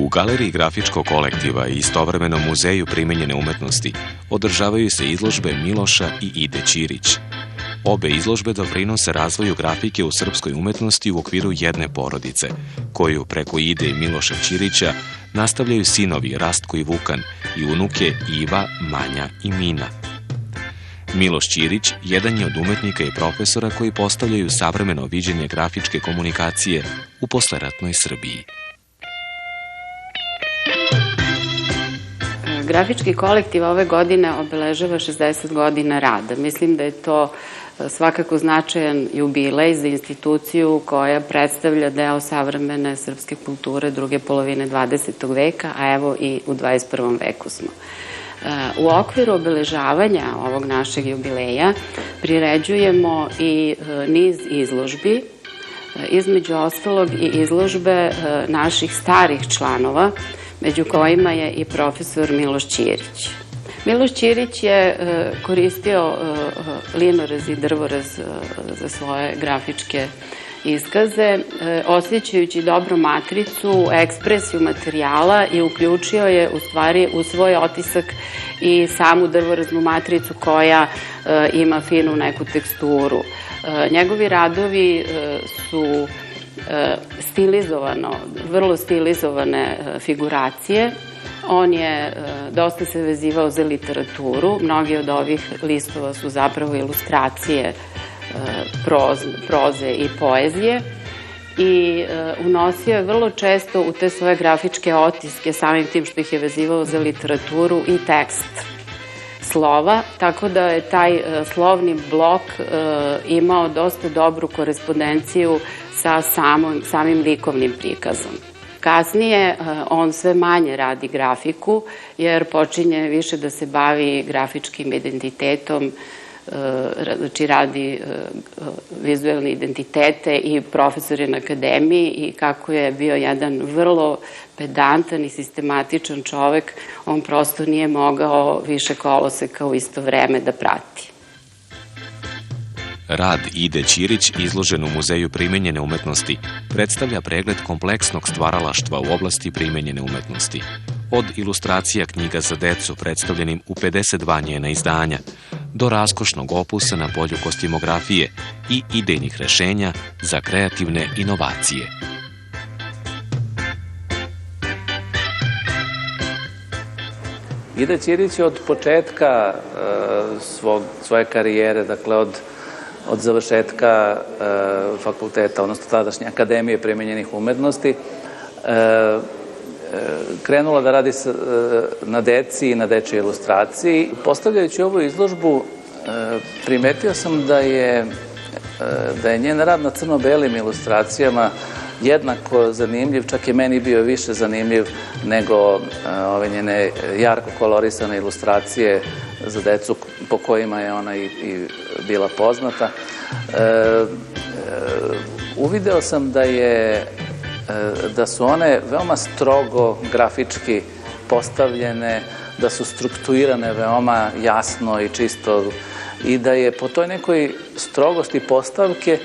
U Galeriji grafičkog kolektiva i istovremenom Muzeju primenjene umetnosti održavaju se izložbe Miloša i Ide Ćirić. Obe izložbe doprinose razvoju grafike u srpskoj umetnosti u okviru jedne porodice, koju preko Ide i Miloša Ćirića nastavljaju sinovi Rastko i Vukan i unuke Iva, Manja i Mina. Miloš Ćirić jedan je od umetnika i profesora koji postavljaju savremeno viđenje grafičke komunikacije u posleratnoj Srbiji. Grafički kolektiv ove godine obeležava 60 godina rada. Mislim da je to svakako značajan jubilej za instituciju koja predstavlja deo savremene srpske kulture druge polovine 20. veka, a evo i u 21. veku smo. U okviru obeležavanja ovog našeg jubileja priređujemo i niz izložbi, između ostalog i izložbe naših starih članova, među kojima je i profesor Miloš Ćirić. Miloš Ćirić je koristio linoraz i drvoraz za svoje grafičke iskaze, osjećajući dobru matricu, ekspresiju materijala i uključio je u stvari u svoj otisak i samu drvoraznu matricu koja ima finu neku teksturu. Njegovi radovi su vrlo stilizovane figuracije. On je dosta se vezivao za literaturu. Mnogi od ovih listova su zapravo ilustracije proze i poezije i unosio je vrlo često u te svoje grafičke otiske, samim tim što ih je vezivao za literaturu, i tekst slova, tako da je taj slovni blok imao dosta dobru korespondenciju sa samim likovnim prikazom. Kasnije on sve manje radi grafiku, jer počinje više da se bavi grafičkim identitetom, znači radi vizuelne identitete i profesor je na akademiji, i kako je bio jedan vrlo pedantan i sistematičan čovek, on prosto nije mogao više koloseka u isto vreme da prati. Rad Ide Ćirić, izložen u Muzeju primenjene umetnosti, predstavlja pregled kompleksnog stvaralaštva u oblasti primenjene umetnosti. Od ilustracija knjiga za decu predstavljenim u 52 njena izdanja, do raskošnog opusa na polju kostimografije i idejnih rešenja za kreativne inovacije. Ide Ćirić je od početka svoje karijere, dakle od završetka fakulteta, odnosno tadašnje Akademije primenjenih umetnosti, krenula da radi na deci i na dečjoj ilustraciji. Postavljajući ovu izložbu, primetio sam da je njen rad na crno-belim ilustracijama jednako zanimljiv, čak je meni bio više zanimljiv nego ove njene jarko kolorisane ilustracije za decu po kojima je ona i bila poznata. Uvideo sam da su one veoma strogo grafički postavljene, da su strukturirane veoma jasno i čisto i da je po toj nekoj strogosti postavke,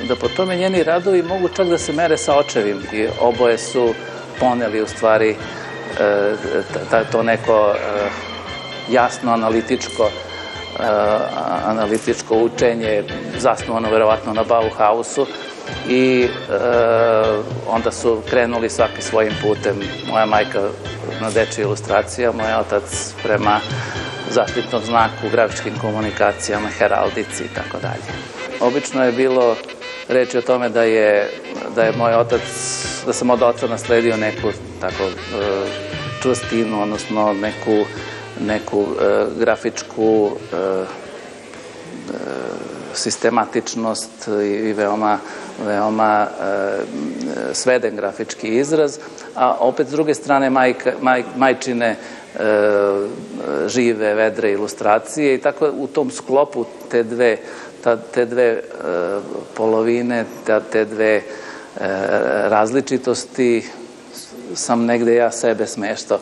da po tome njeni radovi mogu čak da se mere sa očevim i oboje su poneli u stvari to neko jasno analitičko učenje, zasnovano verovatno na Bauhausu, i onda su krenuli svaki svojim putem. Moja majka na dečje ilustracija, moj otac prema zaštitnom znaku, grafičkim komunikacijama, heraldici i tako dalje. Obično je bilo reči o tome da sam od oca nasledio neku tako čvrstinu, odnosno neku grafičku sistematičnost i veoma sveden grafički izraz, a opet s druge strane majčine žive, vedre ilustracije, i tako u tom sklopu te dve polovine, te dve različitosti sam negde ja sebe smeštao.